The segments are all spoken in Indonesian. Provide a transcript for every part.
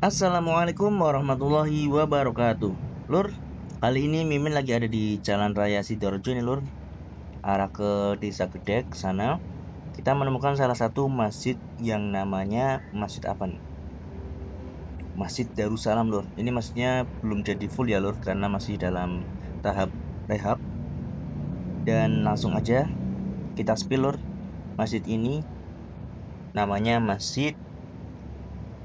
Assalamualaikum warahmatullahi wabarakatuh. Lur, kali ini Mimin lagi ada di Jalan Raya Sidoarjo nih Lur, arah ke Desa Gedek sana. Kita menemukan salah satu masjid yang namanya Masjid apa nih? Masjid Darussalam Lur. Ini masjidnya belum jadi full ya Lur, karena masih dalam tahap rehab. Dan langsung aja kita spill Lur. Masjid ini namanya Masjid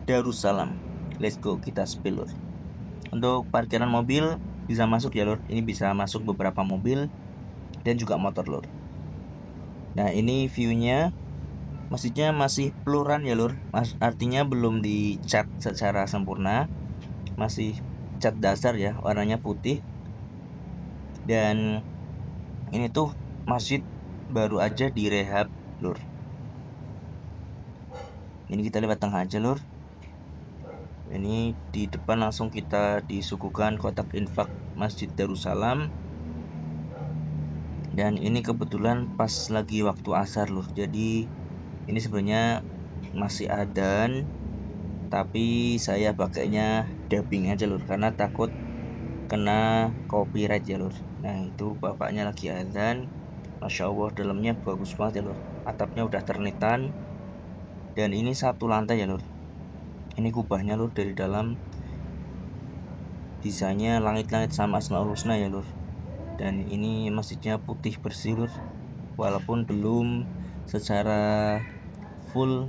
Darussalam. Let's go, kita spill Lur. Untuk parkiran mobil bisa masuk ya Lur. Ini bisa masuk beberapa mobil dan juga motor Lur. Nah, ini viewnya masjidnya masih peluran ya Lur. Artinya belum dicat secara sempurna. Masih cat dasar ya, warnanya putih. Dan ini tuh masjid baru aja direhab Lur. Ini kita lewat tengah aja Lur. Ini di depan langsung kita disuguhkan kotak infak Masjid Darussalam. Dan ini kebetulan pas lagi waktu asar Lur. Jadi ini sebenarnya masih adzan, tapi saya pakainya dubbing aja Lur, karena takut kena copyright ya Lur. Nah, itu bapaknya lagi adzan. Masya Allah, dalamnya bagus banget ya Lur. Atapnya udah ternitan. Dan ini satu lantai ya Lur. Ini kubahnya Lur, dari dalam desainnya langit-langit sama Asmaul Husna ya Lur. Dan ini masjidnya putih bersih Lur, walaupun belum secara full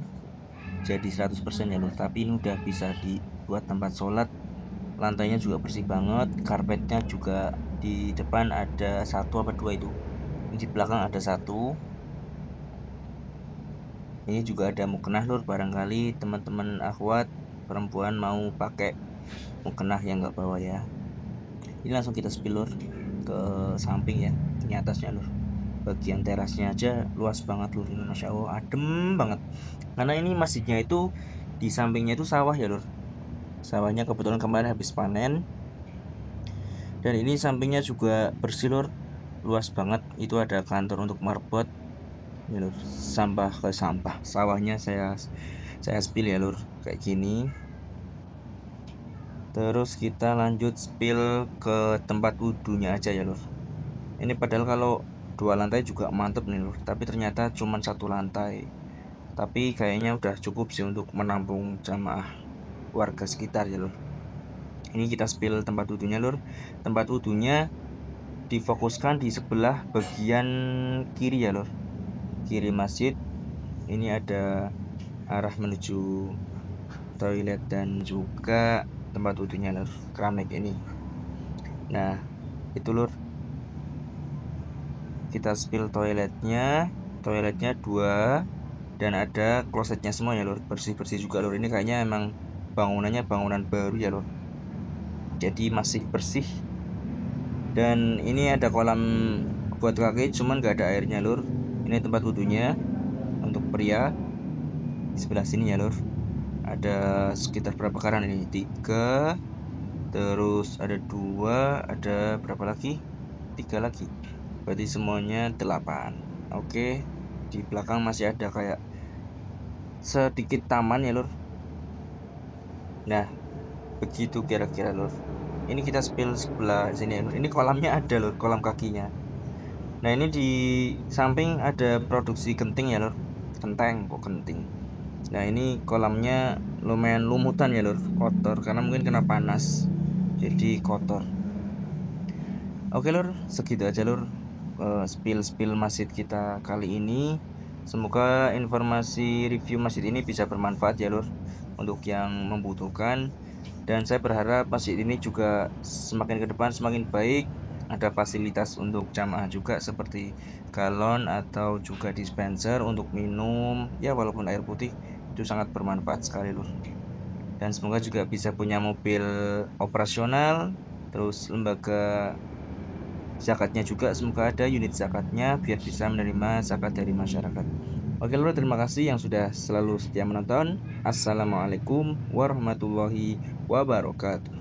jadi 100% ya Lur, tapi ini udah bisa dibuat tempat sholat. Lantainya juga bersih banget, karpetnya juga di depan ada satu apa dua itu, di belakang ada satu. Ini juga ada mukena Lur, barangkali teman-teman akhwat perempuan mau pakai mukena yang nggak bawa ya. Ini langsung kita spill Lur ke samping ya, ini atasnya Lur. Bagian terasnya aja luas banget Lur, ini Masya Allah adem banget. Karena ini masjidnya itu di sampingnya itu sawah ya Lur. Sawahnya kebetulan kemarin habis panen. Dan ini sampingnya juga bersih Lur, luas banget. Itu ada kantor untuk marbot ya Lur. Sampah ke sampah, sawahnya saya spill ya Lur, kayak gini. Terus kita lanjut spill ke tempat wudhunya aja ya Lur. Ini padahal kalau 2 lantai juga mantep nih Lur, tapi ternyata cuma 1 lantai. Tapi kayaknya udah cukup sih untuk menampung jamaah warga sekitar ya Lur. Ini kita spill tempat wudhunya Lur. Tempat wudhunya difokuskan di sebelah bagian kiri ya Lur, kiri masjid. Ini ada arah menuju toilet dan juga tempat wudhunya Lur, keramik ini. Nah, itu Lur, kita spill toiletnya 2 dan ada klosetnya semua ya Lur, bersih-bersih juga Lur. Ini kayaknya emang bangunannya bangunan baru ya Lur, jadi masih bersih. Dan ini ada kolam buat kaki, cuman gak ada airnya Lur. Ini tempat wudhunya untuk pria di sebelah sini ya Lur. Ada sekitar berapa karan ini? 3, terus ada 2, ada berapa lagi? 3 lagi, berarti semuanya 8. Oke, di belakang masih ada kayak sedikit taman ya Lur. Nah, begitu kira-kira Lur. Ini kita spill sebelah sini ya Lur. Ini kolamnya ada Lur, kolam kakinya. Nah, ini di samping ada produksi genting ya Lur. Kenteng kok genting. Nah, ini kolamnya lumayan lumutan ya Lur, kotor karena mungkin kena panas, jadi kotor. Oke Lur, segitu aja Lur spill masjid kita kali ini. Semoga informasi review masjid ini bisa bermanfaat ya Lur untuk yang membutuhkan. Dan saya berharap masjid ini juga semakin ke depan semakin baik. Ada fasilitas untuk jamaah juga seperti galon atau juga dispenser untuk minum ya, walaupun air putih itu sangat bermanfaat sekali Lur. Dan semoga juga bisa punya mobil operasional. Terus lembaga zakatnya juga semoga ada unit zakatnya biar bisa menerima zakat dari masyarakat. Oke Lur, terima kasih yang sudah selalu setia menonton. Assalamualaikum warahmatullahi wabarakatuh.